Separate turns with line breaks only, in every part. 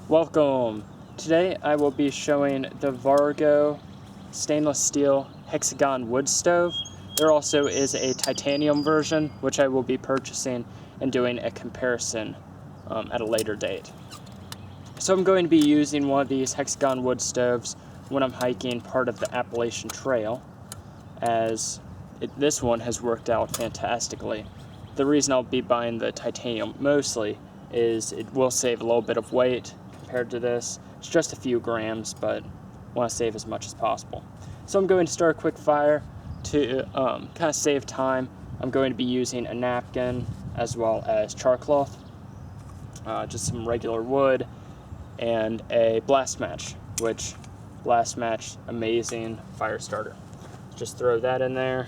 Welcome! Today I will be showing the Vargo stainless steel Hexagon wood stove. There also is a titanium version, which I will be purchasing and doing a comparison at a later date. So I'm going to be using one of these Hexagon wood stoves when I'm hiking part of the Appalachian Trail, as this one has worked out fantastically. The reason I'll be buying the titanium mostly is it will save a little bit of weight compared to this. It's just a few grams, but I want to save as much as possible. So I'm going to start a quick fire to kind of save time. I'm going to be using a napkin as well as char cloth, just some regular wood, and a blast match, which blast match, amazing fire starter. Just throw that in there.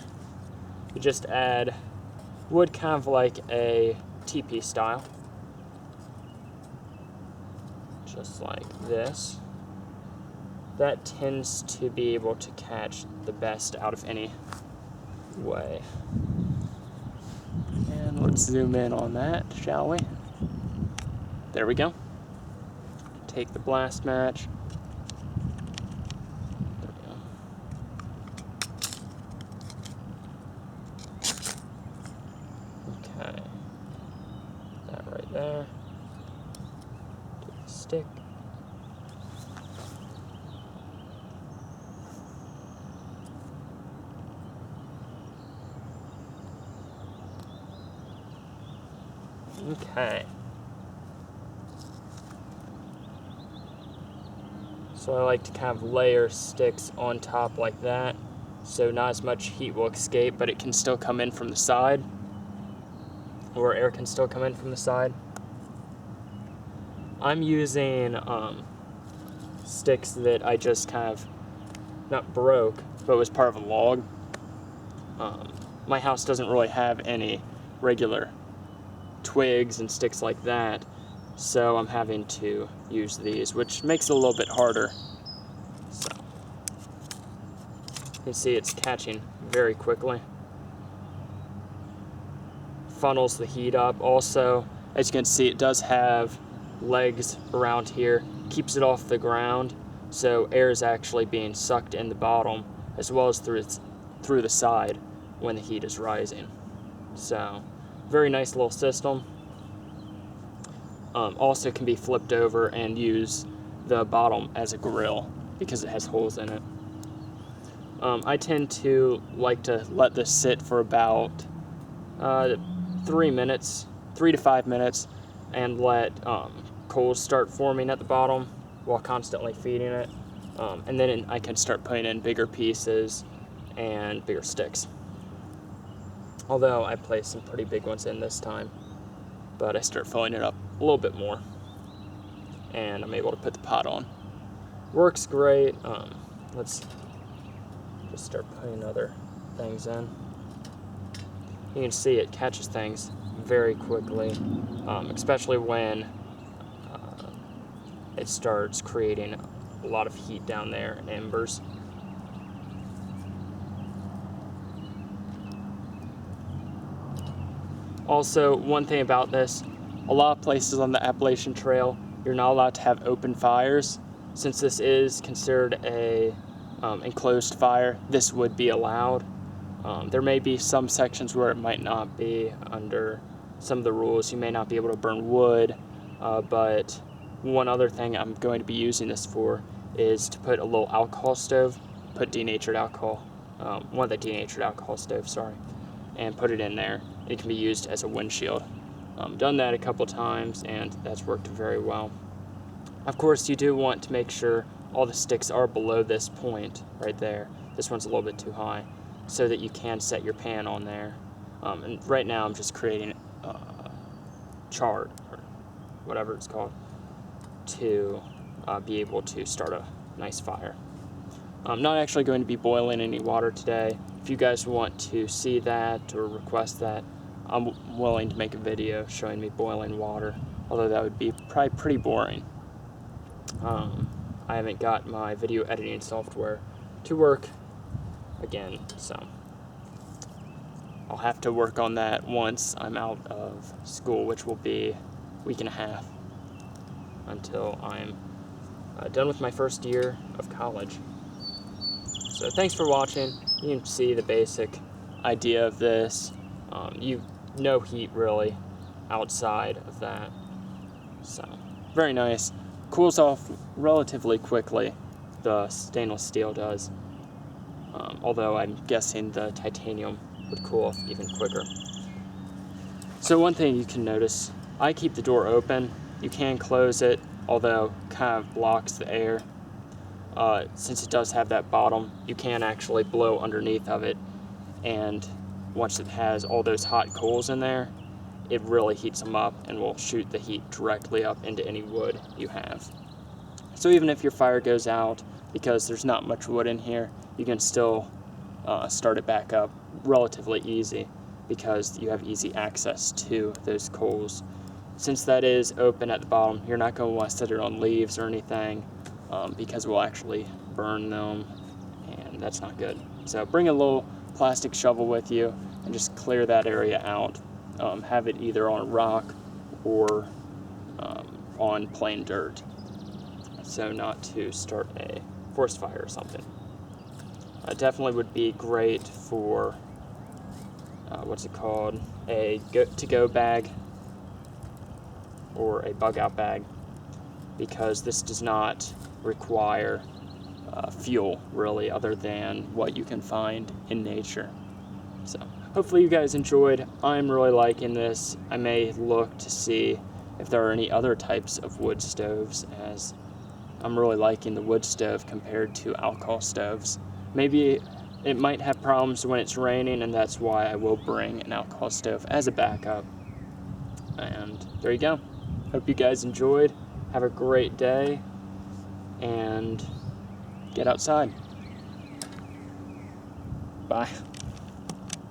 You just add wood kind of like a teepee style, just like this. That tends to be able to catch the best out of any way. And let's zoom in on that, shall we? There we go. Take the blast match. There we go. Okay. That right there. Take the stick. Okay. So I like to kind of layer sticks on top like that, so not as much heat will escape, but it can still come in from the side, or air can still come in from the side. I'm using sticks that I just kind of, not broke, but was part of a log. My house doesn't really have any regular twigs and sticks like that, so I'm having to use these, which makes it a little bit harder. So you can see it's catching very quickly. Funnels the heat up. Also, as you can see, it does have legs around here, keeps it off the ground, so air is actually being sucked in the bottom as well as through the side when the heat is rising. So very nice little system. Also can be flipped over and use the bottom as a grill because it has holes in it. I tend to like to let this sit for about 3 to 5 minutes, and let coals start forming at the bottom while constantly feeding it. And then I can start putting in bigger pieces and bigger sticks. Although I placed some pretty big ones in this time, but I start filling it up a little bit more, and I'm able to put the pot on. Works great. Let's just start putting other things in. You can see it catches things very quickly, especially when it starts creating a lot of heat down there and embers. Also, one thing about this, a lot of places on the Appalachian Trail, you're not allowed to have open fires. Since this is considered a enclosed fire, this would be allowed. There may be some sections where it might not be under some of the rules. You may not be able to burn wood, but one other thing I'm going to be using this for is to put a little alcohol stove, put denatured alcohol, one of the denatured alcohol stoves, sorry, and put it in there. It can be used as a windshield. Done that a couple times, and that's worked very well. Of course, you do want to make sure all the sticks are below this point right there. This one's a little bit too high, so that you can set your pan on there. And right now I'm just creating chard, or whatever it's called, to be able to start a nice fire. I'm not actually going to be boiling any water today. If you guys want to see that or request that, I'm willing to make a video showing me boiling water, although that would be probably pretty boring. I haven't got my video editing software to work again, so I'll have to work on that once I'm out of school, which will be a week and a half. until I'm done with my first year of college. So thanks for watching. You can see the basic idea of this. No heat really outside of that. So very nice. Cools off relatively quickly, the stainless steel does. Although I'm guessing the titanium would cool off even quicker. So one thing you can notice, I keep the door open. You can close it, although it kind of blocks the air. Since it does have that bottom, you can actually blow underneath of it, and once it has all those hot coals in there, it really heats them up and will shoot the heat directly up into any wood you have. So even if your fire goes out, because there's not much wood in here, you can still start it back up relatively easy, because you have easy access to those coals. Since that is open at the bottom, you're not going to want to set it on leaves or anything, because it will actually burn them, and that's not good. So bring a little plastic shovel with you and just clear that area out. Have it either on rock or on plain dirt, so not to start a forest fire or something. Definitely would be great for what's it called, a to-go bag or a bug-out bag, because this does not require fuel really, other than what you can find in nature. So hopefully you guys enjoyed. I'm really liking this. I may look to see if there are any other types of wood stoves, as I'm really liking the wood stove compared to alcohol stoves. Maybe it might have problems when it's raining, and that's why I will bring an alcohol stove as a backup. And there you go. Hope you guys enjoyed. Have a great day, and get outside. Bye.